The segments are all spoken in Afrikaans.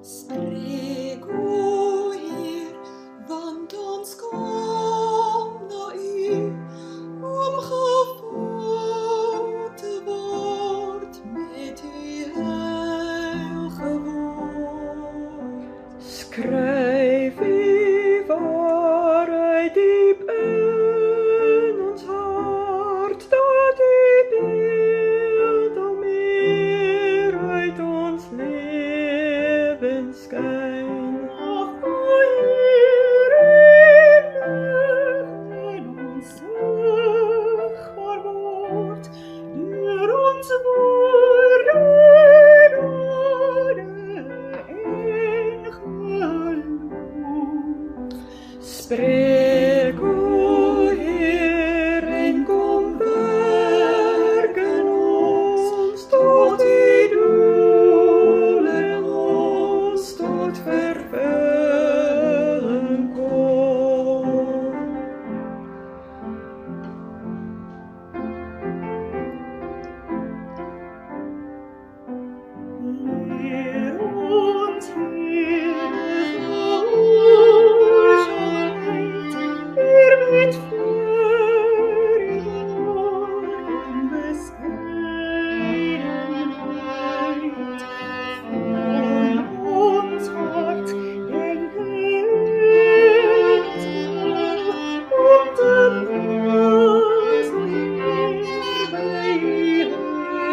Spreek, o Heer, want ons kom na U, om gevoed te word met U heilige woord. Skryf U waarheid diep in ons hart, dat U beeld al meer uit ons leven skyn. Ag, o Heer, in ons sigbaar word, deur ons woorde, dade en geloof. Spreek, o Heer, en kom werk in ons, tot U doel in ons tot vervulling kom. Leer ons heilige oorzaamheid, hier met voor U woorden bescheidenheid. Van ons hart en geweten, om te prijs, o Heer, bij U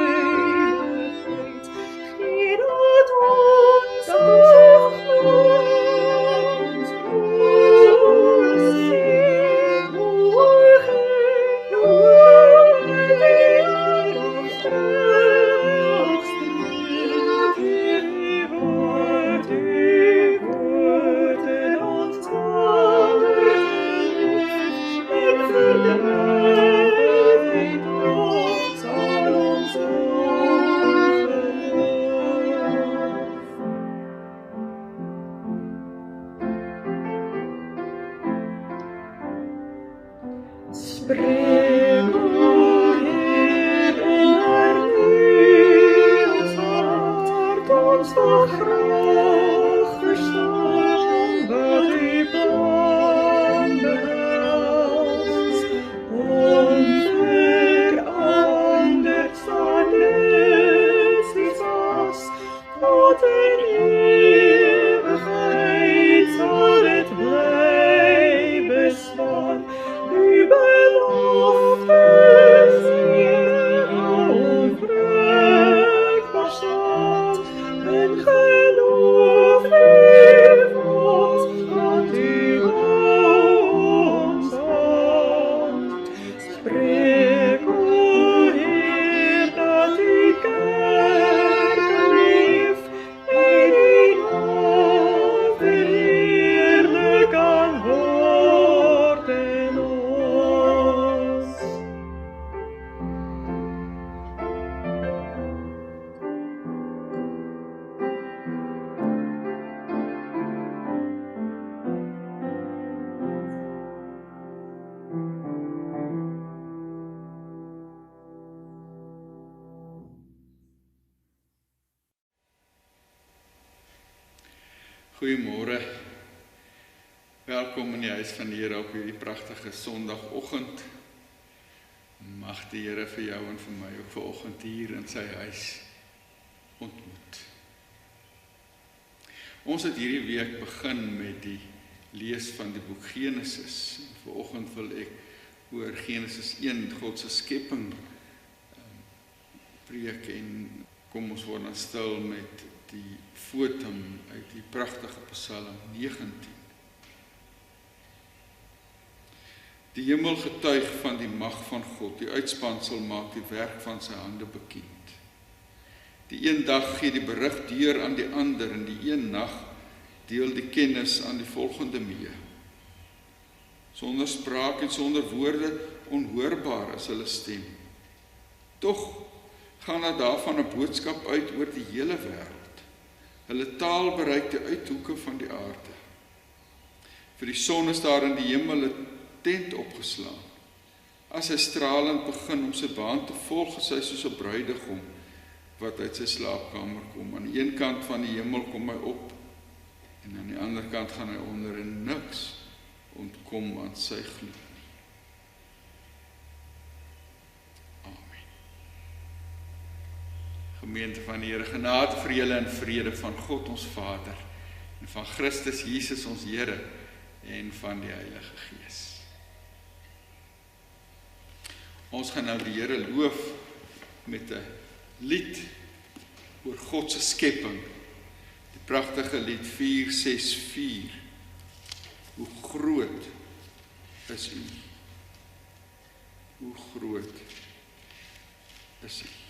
heiligheid. Gee dat ons zag ons voorzien, morgen nooit die dag straks U woord in ons hart en verdrijft ons al ons Spreek, o Heer, en hernieuw ons hart, ons wil graag verstaan wat U plan behels. Onveranderd staan Christus as, tot in ewigheid zal het bly bestaan. U beloftes hier onwrikbaar staat, en geloof leef ons, want U hou ons hand. Spreek, o Heer, dat U kerke lief, en U naam verheerlik kan word in ons. Goeiemôre. Welkom in die huis van die Here op hierdie pragtige Sondagoggend. Mag die Here vir jou en vir my ook vanoggend hier in sy huis ontmoet. Ons het hierdie week begin met die lees van die boek Genesis. Vanoggend wil ek oor Genesis 1, God se skepping, preek, en kom ons word dan stil met die fotum uit die pragtige Psalm 19. Die hemel getuig van die mag van God, die uitspansel maak die werk van sy hande bekend. Die een dag gee die berig deur aan die ander, en die een nag deel die kennis aan die volgende mee. Sonder spraak en sonder woorde, onhoorbaar is hulle stem. Tog gaan daarvan 'n boodskap uit oor die hele wêreld. Hulle taal bereik die uithoeke van die aarde. Vir die son is daar in die hemel 'n tent opgeslaan. As hy stralend begin om sy baan te volg, is hy soos 'n bruidegom wat uit sy slaapkamer kom. Aan die een kant van die hemel kom hy op En aan die ander kant gaan hy onder en niks ontkom aan sy gloed nie. Amen. Gemeente van die Here, genade vir julle en vrede van God ons Vader, en van Christus Jesus ons Here, en van die Heilige Gees. Ons gaan nou die Here loof met 'n lied oor God se skepping. Die pragtige lied 464. Hoe groot is U? Hoe groot is U?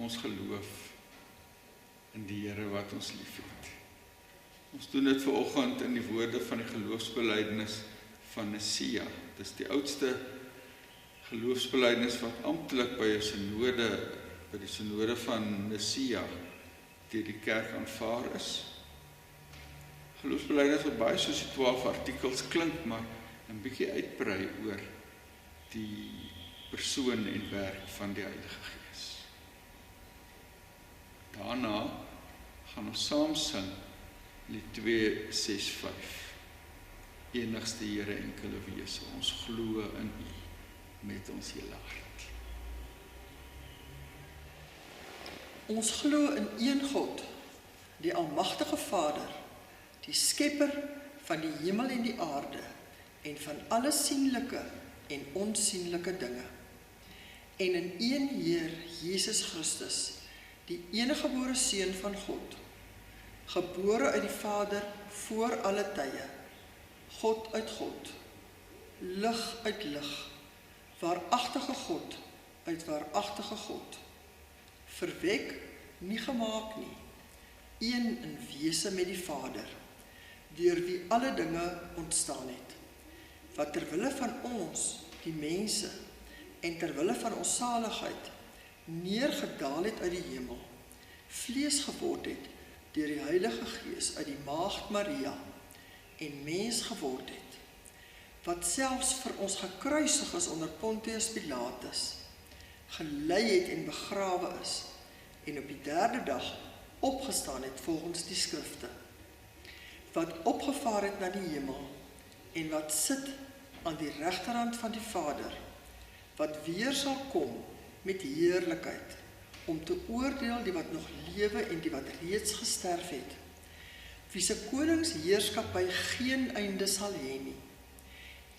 Ons geloof in die Here wat ons liefhet. Ons doen dit vanoggend in die woorde van die geloofsbelijdenis van Nicea. Dit is die oudste geloofsbelijdenis wat amptelik by die synode van Nicea deur die kerk aanvaar is. Geloofsbelijdenis wat baie soos die 12 artikels klink, maar 'n bietjie uitbrei oor die persoon en werk van die Heilige Gees. Daarna gaan ons saam sing lied 265. Enigste Here enkele wese, ons glo in U met ons hele hart. Ons glo in een God, die almagtige Vader, die skepper van die hemel en die aarde en van alle sienlike en onsienlike dinge. En in een Heer Jesus Christus, die eniggebore Seun van God, gebore uit die Vader voor alle tye, God uit God, lig uit lig, waaragtige God uit waaragtige God, verwek, nie gemaak nie, een in wese met die Vader, deur wie alle dinge ontstaan het, wat ter wille van ons die mense, en terwille van ons saligheid, neergedaal het uit die hemel, vlees geword het deur die Heilige Gees uit die Maagd Maria, en mens geword het, wat selfs vir ons gekruisig is onder Pontius Pilatus, gelei het en begrawe is, en op die 3de dag opgestaan het volgens die skrifte, wat opgevaar het na die hemel, en wat sit aan die regterhand van die Vader, wat weer sal kom met heerlikheid, om te oordeel die wat nog lewe en die wat reeds gesterf het, wie se koningsheerskappy geen einde sal hê nie,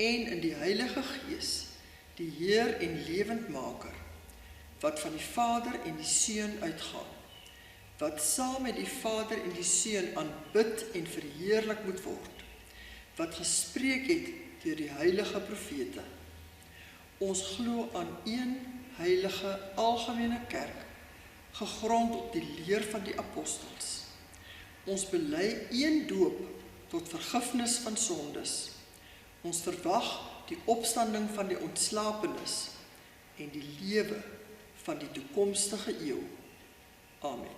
en in die Heilige Gees, die Heer en lewendmaker, wat van die Vader en die Seun uitgaan, wat saam met die Vader en die Seun aanbid en verheerlik moet word, wat gespreek het deur die heilige profete. Ons glo aan een heilige algemene kerk, gegrond op die leer van die apostels. Ons bely een doop tot vergifnis van sondes. Ons verwag die opstanding van die ontslapenis en die lewe van die toekomstige eeuw. Amen.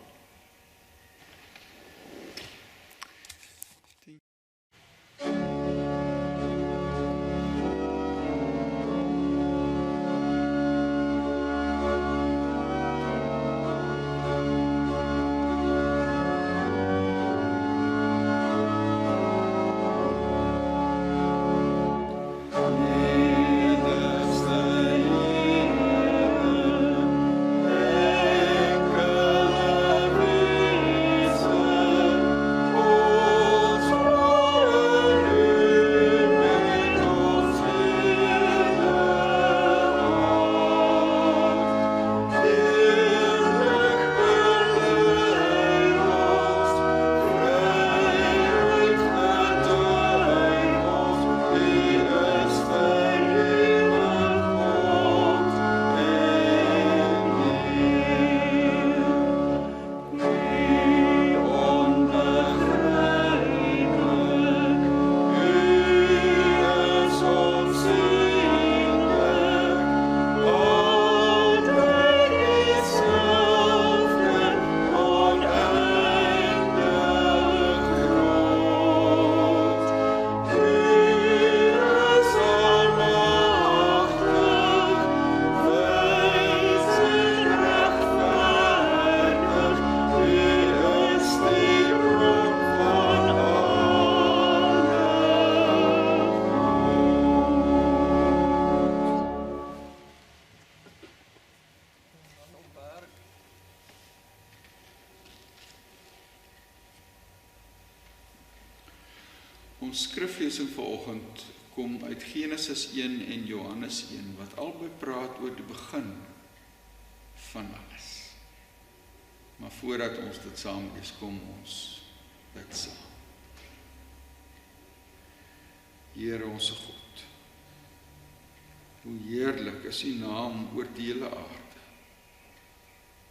Ons skriflesing vanoggend kom uit Genesis 1 en Johannes 1, wat albei praat oor die begin van alles. Maar voordat ons dit saam lees, kom ons bid saam. Here onse God, hoe heerlik is U naam oor die hele aarde.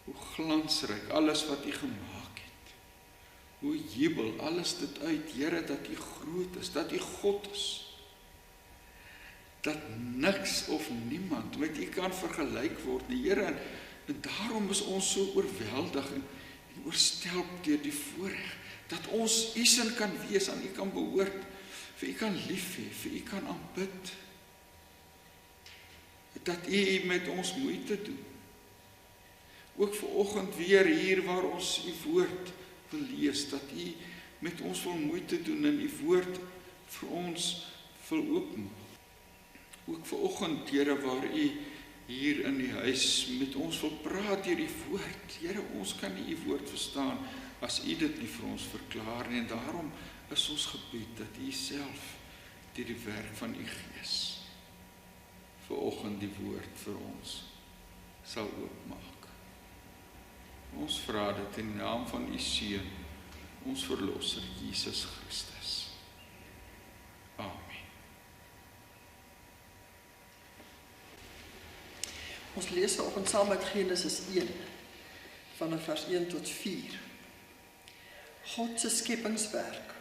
Hoe glansryk alles wat U gemaak het. Hoe jubel alles dit uit, Here, dat U groot is, dat U God is. Dat niks of niemand met U kan vergelyk word nie, Here, en daarom is ons so oorweldig en oorstelp deur die voorreg, dat ons U sin kan wees, aan U kan behoort, vir U kan lief hê, vir U kan aanbid, dat U met ons moeite doen. Ook vanoggend weer hier waar ons U woord wil lees, dat U met ons wil moeite doen en U woord vir ons wil oopmaak. Ook vanoggend, Here, waar U hier in die huis met ons wil praat deur die woord. Here, ons kan nie U woord verstaan as U dit nie vir ons verklaar nie, en daarom is ons gebed dat U self deur die werk van U Gees vanoggend die woord vir ons sal oopmaak. Ons vra dit in die naam van U Seun, ons Verlosser, Jesus Christus. Amen. Ons lees vanoggend saam uit Genesis 1, vanaf vers 1 tot 4. God se skepingswerk.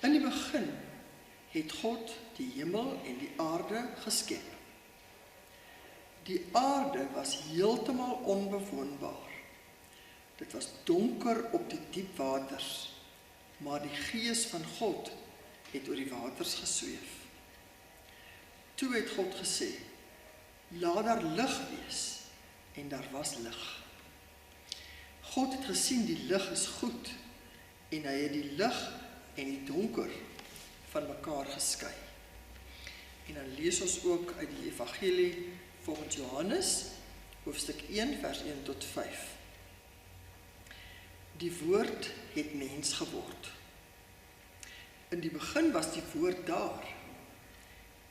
In die begin het God die hemel en die aarde geskep. Die aarde was heeltemal onbewoonbaar. Dit was donker op die diep waters, maar die Gees van God het oor die waters gesweef. Toe het God gesê, laat daar lig wees, en daar was lig. God het gesien die lig is goed, en hy het die lig en die donker van mekaar geskei. En dan lees ons ook uit die evangelie volgens Johannes, hoofstuk 1, vers 1 tot 5. Die woord het mens geword. In die begin was die woord daar,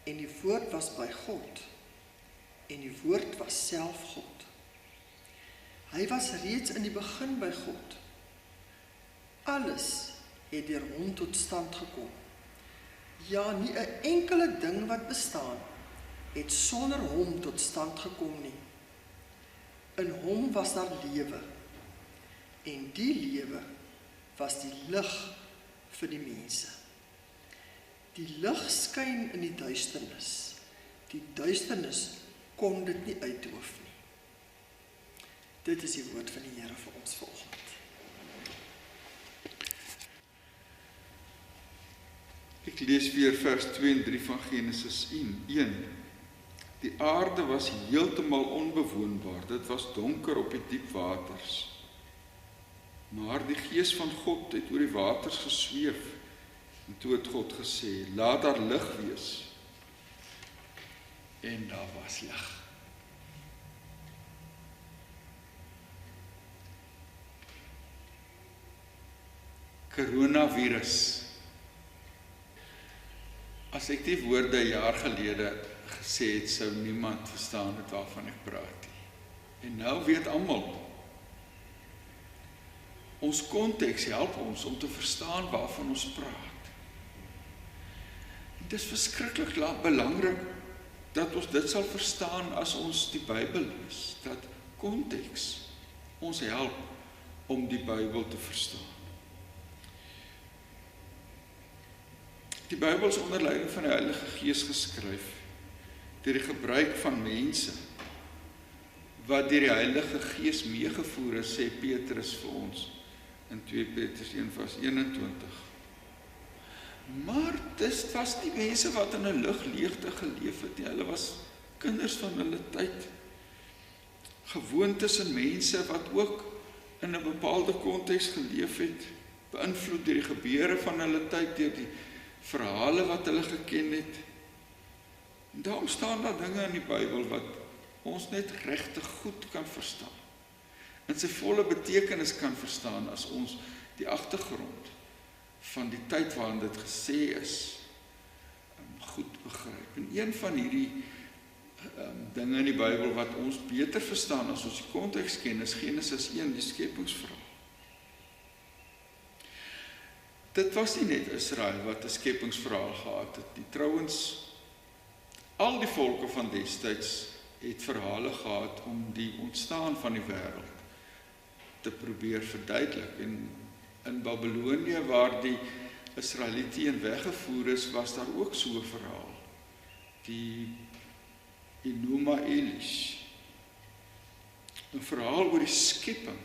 en die woord was by God, en die woord was self God. Hy was reeds in die begin by God. Alles het deur hom tot stand gekom. Ja, nie 'n enkele ding wat bestaan, het sonder hom tot stand gekom nie. In hom was daar lewe, en die lewe was die lig vir die mense. Die lig skyn in die duisternis. Die duisternis kon dit nie uitdoof nie. Dit is die woord van die Here vir ons vanoggend. Ek lees weer vers 2 en 3 van Genesis 1. Die aarde was heeltemal onbewoonbaar, dit was donker op die diep waters. Maar die Gees van God het oor die waters gesweef, en toe het God gesê, laat daar lig wees. En daar was lig. Coronavirus. As ek die woorde 'n jaar gelede gesê het, sou niemand verstaan het waarvan ek praat nie. En nou weet almal. Ons konteks help ons om te verstaan waarvan ons praat. Dit is verskriklik belangrik dat ons dit sal verstaan as ons die Bybel lees, dat konteks ons help om die Bybel te verstaan. Die Bybel is onder leiding van die Heilige Gees geskryf, deur die gebruik van mense, wat deur die Heilige Gees meegevoer is, sê Petrus vir ons, in 2 Petrus 1 vers 21. Maar dit was die mense wat in 'n ligleegte geleef het nie. Hulle was kinders van hulle tyd. Gewoon tussen mense wat ook in 'n bepaalde konteks geleef het, beïnvloed deur die gebeure van hulle tyd, deur die verhale wat hulle geken het. En daarom staan daar dinge in die Bybel wat ons net regtig goed kan verstaan. In sy volle betekenis kan verstaan as ons die agtergrond van die tyd waarin dit gesê is, goed begryp. En een van hierdie dinge in die Bybel wat ons beter verstaan as ons die konteks ken, is Genesis 1, die skepingsverhaal. Dit was nie net Israel wat 'n skepingsverhaal gehad het nie. Trouwens, al die volke van destyds het verhale gehad om die ontstaan van die wêreld te probeer verduidelik. En in Babylonië, waar die Israeliete weggevoer is, was daar ook so 'n verhaal. Die Enuma Elish. 'n verhaal oor die skepping,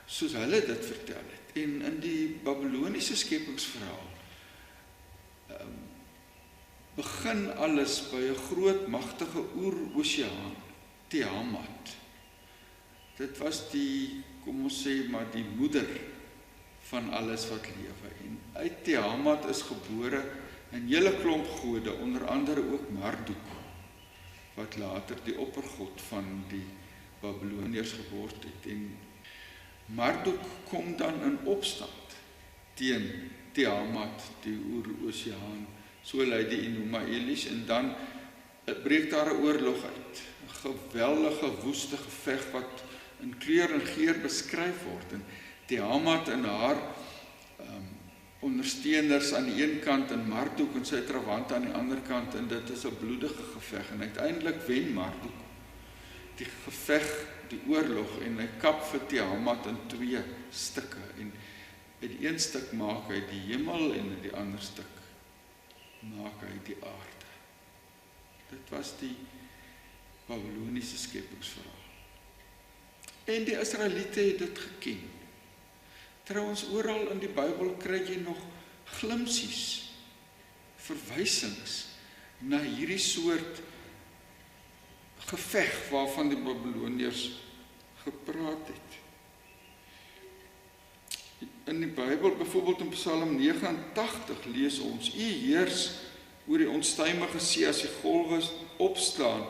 soos hulle dit vertel het. En in die Babyloniese skepingsverhaal begin alles by 'n groot magtige oeroseaan, Tiamat. Dit was die, kom ons sê maar, die moeder van alles wat lewe. En uit Tiamat is gebore 'n hele klomp gode, onder andere ook Marduk, wat later die oppergod van die Babyloniërs geword het. En Marduk kom dan in opstand teen Tiamat, die oeroseaan. So lei die Enuma Elish, en dan breek daar 'n oorlog uit. 'n Geweldige woeste geveg wat in kleur en geur beskryf word. En Tiamat en haar ondersteuners aan die een kant en Marduk en sy trawante aan die ander kant, en dit is 'n bloedige geveg. En uiteindelik wen Marduk die geveg, die oorlog, en hy kap vir Tiamat in 2 stukke. En uit die een stuk maak hy die hemel en in die ander stuk maak hy die aarde. Dit was die Babyloniese skepingsverhaal. En die Israeliete het dit geken. Trouwens, oral in die Bybel kry jy nog glimpsies, verwysings na hierdie soort geveg waarvan die Babyloniërs gepraat het. In die Bybel, byvoorbeeld in Psalm 89, lees ons: U heers oor die onstuimige see, as die golwe opstaan,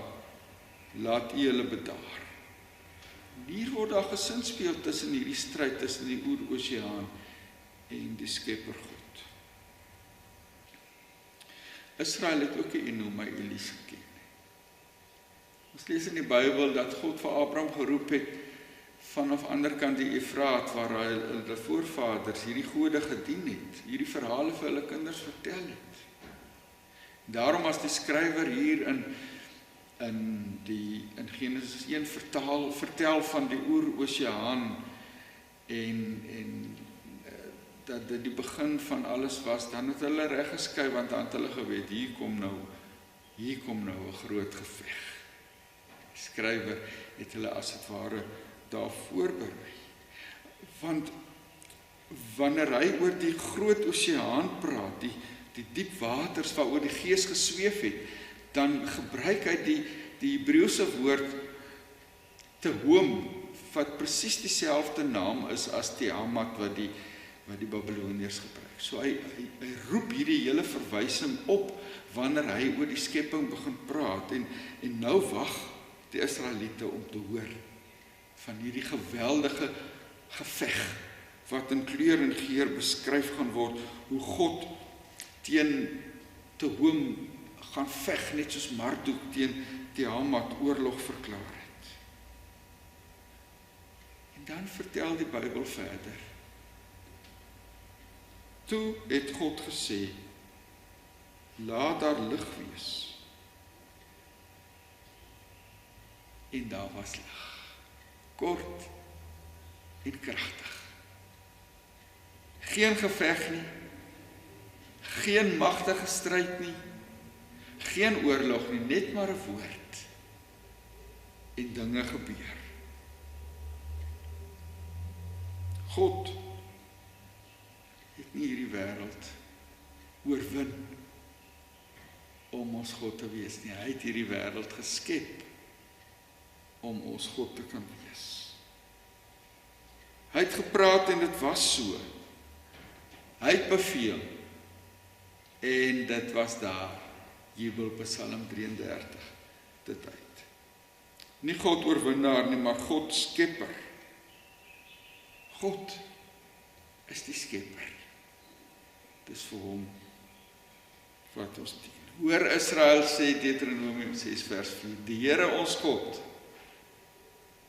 laat U hulle bedaar. Hier word daar gesinspeel tussen hierdie stryd tussen die oeroseaan en die Skepper God. Israel het ook die Enoma Elies geken. Ons lees in die Bybel dat God vir Abraham geroep het vanaf ander kant die Efraat, waar hy hulle voorvaders hierdie gode gedien het, hierdie verhale vir hulle kinders vertel het. Daarom as die skrywer hier in Genesis 1 vertel van die oeroseaan en dat dit die begin van alles was, dan het hulle reg geskei, want dan het hulle geweet, hier kom nou 'n groot geveg. Die skrywer het hulle as het ware daar voorberei. Want wanneer hy oor die groot oseaan praat, die diep waters waaroor die Gees gesweef het, dan gebruik hy die Hebreëse woord Tehom, wat presies dieselfde naam is as Tiamat wat die Babyloniërs gebruik. So hy roep hierdie hele verwysing op wanneer hy oor die skepping begin praat, en nou wag die Israeliete om te hoor van hierdie geweldige geveg wat in kleur en geur beskryf gaan word, hoe God teen Tehom gaan veg, net soos Marduk teen Tiamat oorlog verklaar het. En dan vertel die Bybel verder. Toe het God gesê, laat daar lig wees. En daar was lig. Kort en kragtig. Geen geveg nie, geen magtige stryd nie, geen oorlog nie, net maar 'n woord. En dinge gebeur. God het nie hierdie wêreld oorwin om ons God te wees nie. Hy het hierdie wêreld geskep om ons God te kan wees. Hy het gepraat en dit was so. Hy het beveel en dit was daar. Jubel, Psalm 33, dit uit. Nie God oorwinnaar nie, maar God skepper. God is die skepper. Dis vir hom wat ons dien. Hoor Israel, sê Deuteronomium 6 vers 4, die Here ons God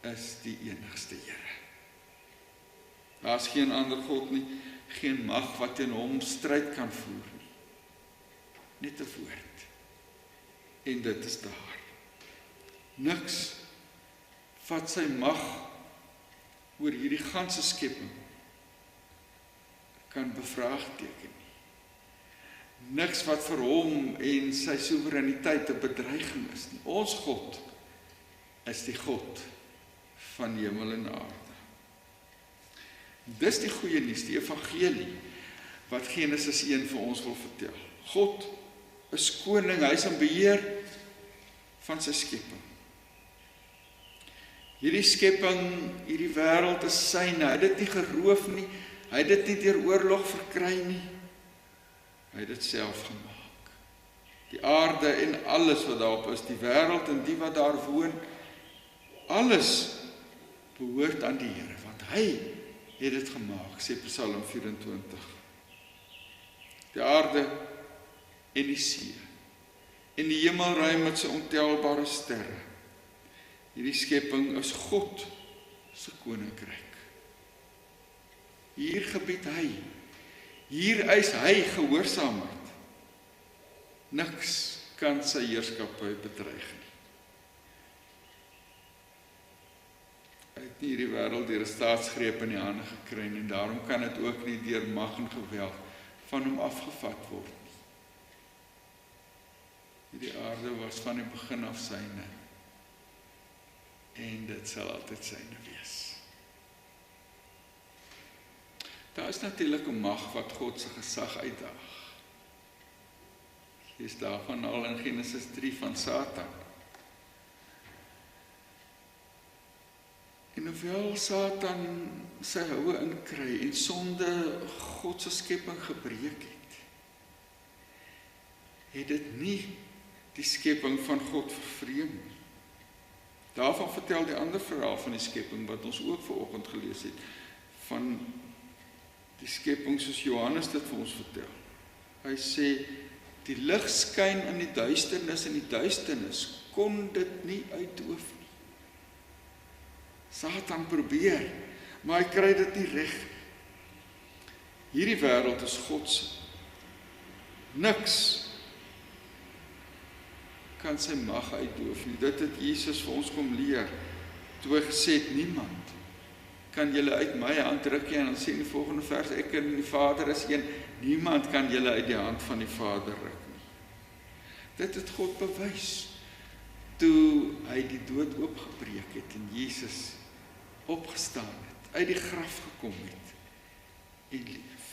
is die enigste Here. Daar is geen ander God nie, geen mag wat teen hom stryd kan voer nie. Net 'n woord. En dit is daar. Niks wat sy mag oor hierdie ganse skepping kan bevraagteken nie. Niks wat vir hom en sy soewereiniteit 'n bedreiging is nie. Ons God is die God van hemel en aarde. Dis die goeie nuus, die evangelie wat Genesis 1 vir ons wil vertel. God is koning, hy is in beheer van sy skepping. Hierdie skepping, hierdie wêreld is syne. Hy het dit nie geroof nie, hy het dit nie deur oorlog verkry nie. Hy het dit self gemaak. Die aarde en alles wat daarop is, die wêreld en die wat daar woon, alles behoort aan die Here, want hy het dit gemaak, sê Psalm 24. Die aarde en die see, en die hemelruim met sy ontelbare sterre. Hierdie skepping is God se koninkryk. Hier gebied hy, hier eis hy gehoorsaamheid. Niks kan sy heerskappy bedreig nie. Hy het nie hierdie wêreld deur 'n staatsgreep in die hande gekry nie, en daarom kan dit ook nie deur mag en geweld van hom afgevat word nie. Die aarde was van die begin af syne, en dit sal altyd syne wees. Daar is natuurlik 'n mag wat God se gesag uitdaag. Lees daarvan al in Genesis 3 van Satan. En hoewel Satan sy houe inkry en sonde God se skepping gebreek het dit nie die skepping van God vervreem nie. Daarvan vertel die ander verhaal van die skepping wat ons ook vanoggend gelees het, van die skepping soos Johannes dit vir ons vertel. Hy sê, die lig skyn in die duisternis en die duisternis kon dit nie uitdoof nie. Satan probeer, maar hy kry dit nie reg. Hierdie wêreld is God se. Niks kan sy mag uitdoof nie. Dit het Jesus vir ons kom leer, toe hy gesê het, niemand kan julle uit my hand ruk nie, en dan sê in die volgende vers, ek en die Vader is een, niemand kan julle uit die hand van die Vader ruk nie. Dit het God bewys, toe hy die dood oopgebreek het, en Jesus opgestaan het, uit die graf gekom het, en leef.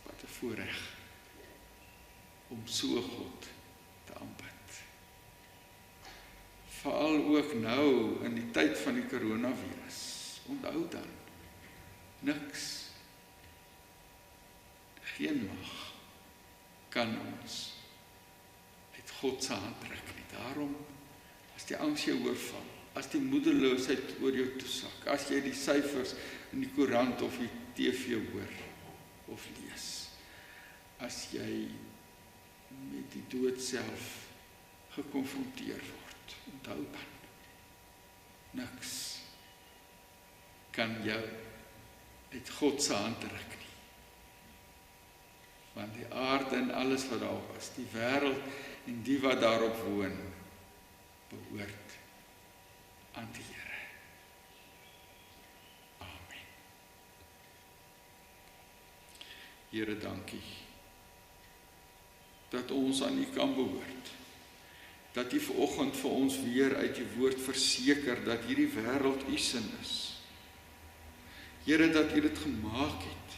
Wat 'n voorreg, om so God te aanbid. Veral ook nou in die tyd van die coronavirus. Onthou dan, niks, geen mag kan ons uit God se hand trek nie. Daarom, as die angs jou oorval, as die moedeloosheid oor jou toesak, as jy die syfers in die koerant of die TV hoor of lees, as jy met die dood self gekonfronteer word, onthou dan, niks kan jou uit God se hand ruk nie. Want die aarde en alles wat daar was, die wêreld en die wat daarop woon, behoort aan die Here. Amen. Here, dankie dat ons aan U kan behoort. Dat U vanoggend vir ons weer uit U woord verseker dat hierdie wêreld U sin is. Here, dat U dit gemaak het.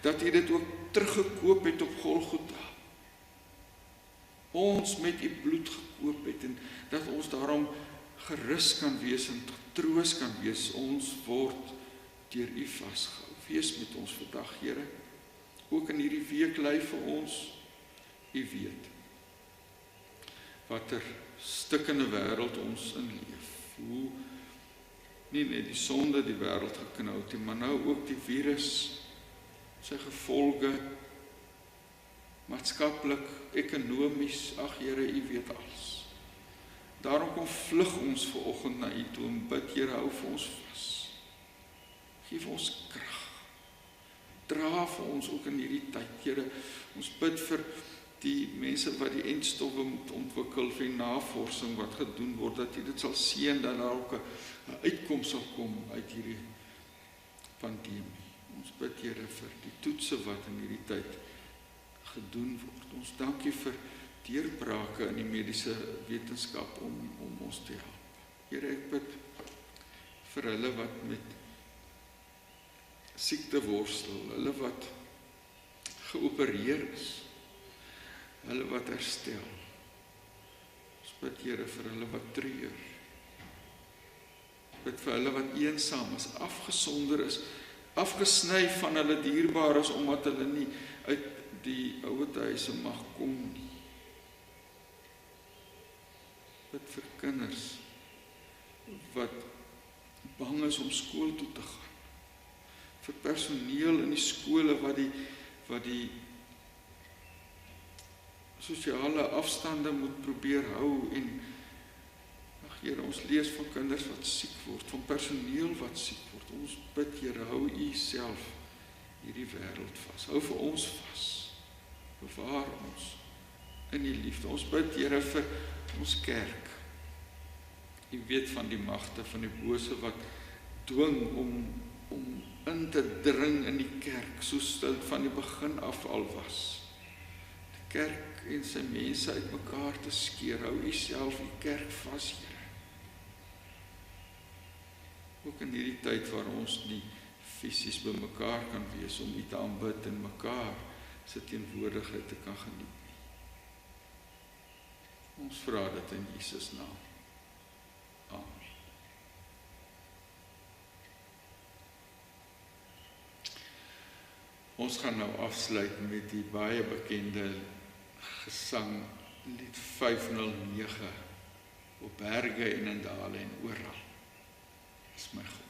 Dat U dit ook teruggekoop het op Golgotha. Ons met U bloed gekoop het en dat ons daarom gerus kan wees en getroos kan wees. Ons word deur U vasgehou. Wees met ons vandag, Here. Ook in hierdie week lê vir ons, U weet, watter stikkende wêreld ons in leef. Hoe nie net die sonde die wêreld geknou het, maar nou ook die virus, sy gevolge, maatskaplik, ekonomies, ag Here, U weet alles. Daarom kom vlug ons vanoggend na U toe en bid, Here, hou vir ons vas. Geef ons krag. Dra vir ons ook in hierdie tyd, Here. Ons bid vir die mense wat die entstowwe moet ontwikkel, vir die navorsing wat gedoen word, dat U dit sal seën, dat daar ook 'n uitkoms sal kom uit hierdie pandemie. Ons bid, Here, vir die toetse wat in hierdie tyd gedoen word. Ons dank U vir deurbrake in die mediese wetenskap om ons te help. Here, ek bid vir hulle wat met siekte worstel, hulle wat geopereer is, hulle wat herstel. Ons bid, Here, vir hulle wat treur. Bid vir hulle wat eensaam is, afgesonder is, afgesny van hulle dierbares, omdat hulle nie uit die ouerhuise mag kom nie. Bid vir kinders wat bang is om skool toe te gaan. Vir personeel in die skole wat die sosiale afstande moet probeer hou en Here, ons lees van kinders wat siek word, van personeel wat siek word. Ons bid, Here, hou U self hierdie wêreld vas. Hou vir ons vas. Bewaar ons in U liefde. Ons bid, Here, vir ons kerk. U weet van die magte van die bose wat dwing om in te dring in die kerk, soos dit van die begin af al was. Die kerk en sy mense uitmekaar te skeer. Hou U self U kerk vas, Here. Ook in hierdie tyd waar ons nie fisies by mekaar kan wees om U te aanbid en mekaar se teenwoordigheid te kan geniet nie. Ons vra dit in Jesus naam. Amen. Ons gaan nou afsluit met die baie bekende gesang lied 509 op berge en in dale en oral. Dis my God.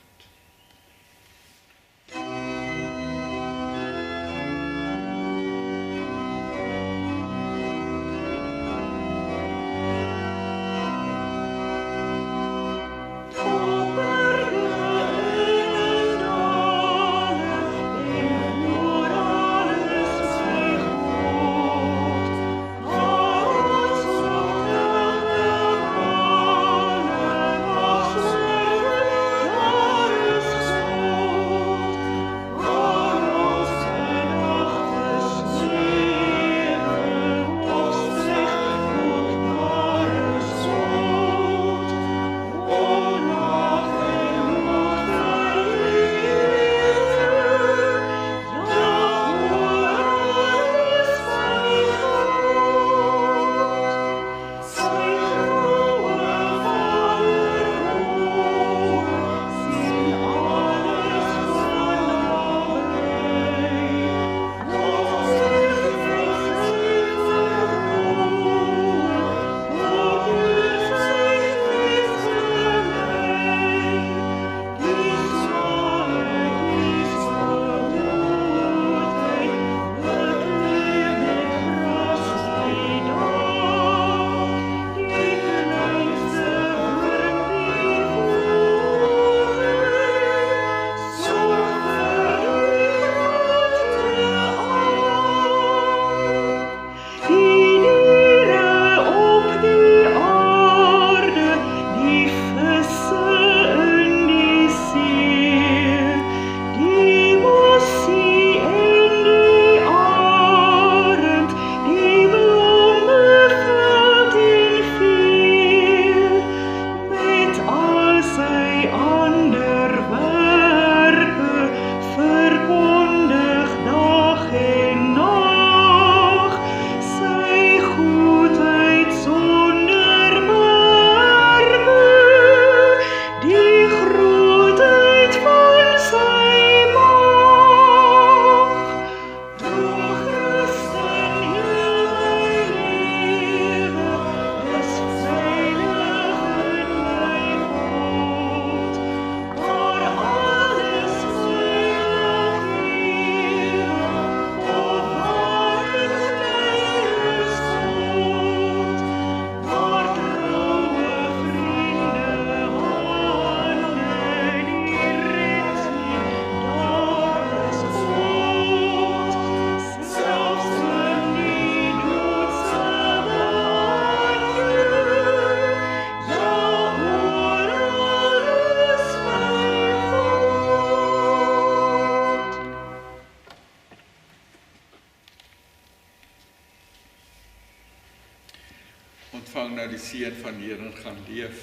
Ontvang nou die seën van die Here en gaan leef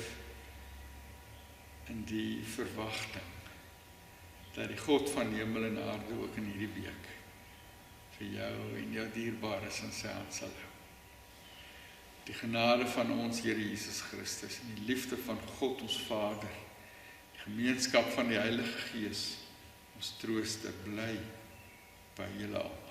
in die verwagting dat die God van hemel en aarde ook in hierdie week vir jou en jou dierbares in sy hand sal hou. Die genade van ons Here Jesus Christus en die liefde van God ons Vader, die gemeenskap van die Heilige Gees, ons trooster bly by julle al.